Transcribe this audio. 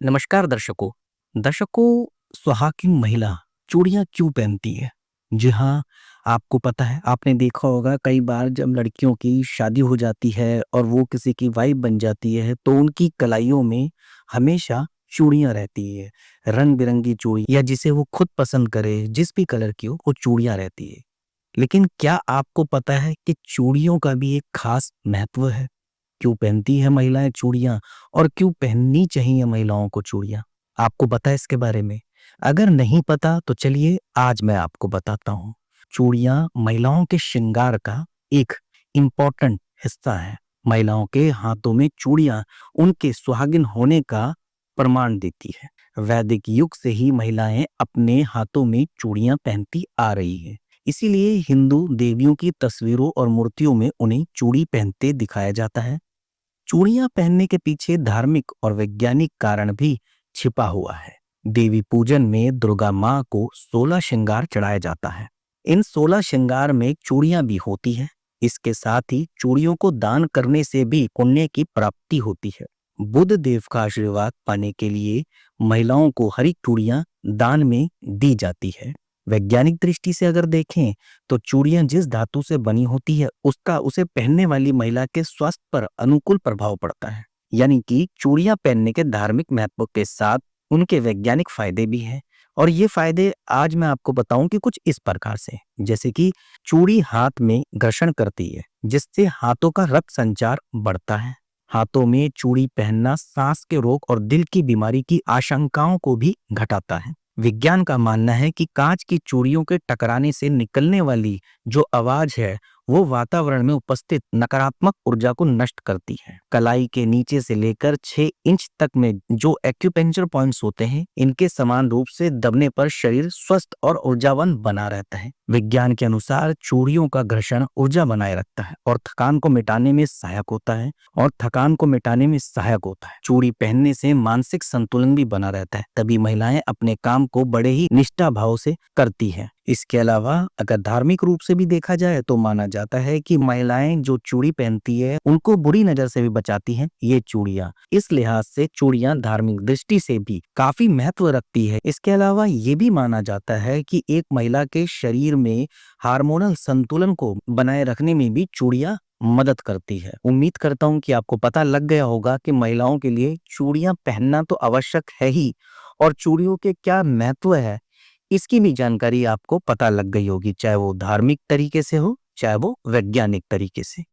नमस्कार दर्शकों। दर्शकों, सुहागिन महिला चूड़ियाँ क्यों पहनती है? जी हाँ, आपको पता है, आपने देखा होगा कई बार जब लड़कियों की शादी हो जाती है और वो किसी की वाइफ़ बन जाती है, तो उनकी कलाइयों में हमेशा चूड़ियाँ रहती है। रंग-बिरंगी चूड़ी या जिसे वो खुद पसंद करे, जिस भी कलर की हो, वो चूड़ियाँ रहती है। लेकिन क्या आपको पता है कि चूड़ियों का भी एक खास महत्व है? क्यों पहनती है महिलाएँ चूड़ियाँ और क्यों पहननी चाहिए महिलाओं को चूड़ियाँ? आपको पता है इसके बारे में? अगर नहीं पता तो चलिए आज मैं आपको बताता हूँ। चूड़ियाँ महिलाओं के श्रृंगार का एक इम्पोर्टेंट हिस्सा है। महिलाओं के हाथों में चूड़ियाँ उनके सुहागिन होने का प्रमाण देती है। वैदिक युग से ही महिलाएँ अपने हाथों में चूड़ियाँ पहनती आ रही हैं। इसीलिए हिंदू देवियों की तस्वीरों और मूर्तियों में उन्हें चूड़ी पहनते दिखाया जाता है। चूड़ियां पहनने के पीछे धार्मिक और वैज्ञानिक कारण भी छिपा हुआ है। देवी पूजन में दुर्गा माँ को 16 श्रृंगार चढ़ाया जाता है। इन 16 श्रृंगार में चूड़ियां भी होती है। इसके साथ ही चूड़ियों को दान करने से भी पुण्य की प्राप्ति होती है। बुद्ध देव का आशीर्वाद पाने के लिए महिलाओं को हरी चूड़ियां दान में दी जाती है। वैज्ञानिक दृष्टि से अगर देखें तो चूड़ियां जिस धातु से बनी होती है उसका उसे पहनने वाली महिला के स्वास्थ्य पर अनुकूल प्रभाव पड़ता है। यानी कि चूड़ियां पहनने के धार्मिक महत्व के साथ उनके वैज्ञानिक फायदे भी हैं। और ये फायदे आज मैं आपको बताऊं कि कुछ इस प्रकार से, जैसे कि चूड़ी हाथ में घर्षण करती है जिससे हाथों का रक्त संचार बढ़ता है। हाथों में चूड़ी पहनना सांस के रोग और दिल की बीमारी की आशंकाओं को भी घटाता है। विज्ञान का मानना है कि कांच की चूड़ियों के टकराने से निकलने वाली जो आवाज है वो वातावरण में उपस्थित नकारात्मक ऊर्जा को नष्ट करती है। कलाई के नीचे से लेकर 6 इंच तक में जो एक्यूपेंचर पॉइंट्स होते हैं, इनके समान रूप से दबने पर शरीर स्वस्थ और ऊर्जावान बना रहता है। विज्ञान के अनुसार चूड़ियों का घर्षण ऊर्जा बनाए रखता है और थकान को मिटाने में सहायक होता है चूड़ी पहनने से मानसिक संतुलन भी बना रहता है, तभी महिलाएं अपने काम को बड़े ही निष्ठा भाव से करती हैं। इसके अलावा अगर धार्मिक रूप से भी देखा जाए तो माना जाता है कि महिलाएं जो चूड़ी पहनती है उनको बुरी नजर से भी बचाती हैं ये चूड़ियां। इस लिहाज से चूड़ियां धार्मिक दृष्टि से भी काफी महत्व रखती है। इसके अलावा ये भी माना जाता है कि एक महिला के शरीर में हार्मोनल संतुलन को बनाए रखने में भी चूड़ियां मदद करती है। उम्मीद करता हूँ कि आपको पता लग गया होगा कि महिलाओं के लिए चूड़ियां पहनना तो आवश्यक है ही, और चूड़ियों के क्या महत्व है इसकी भी जानकारी आपको पता लग गई होगी, चाहे वो धार्मिक तरीके से हो, चाहे वो वैज्ञानिक तरीके से।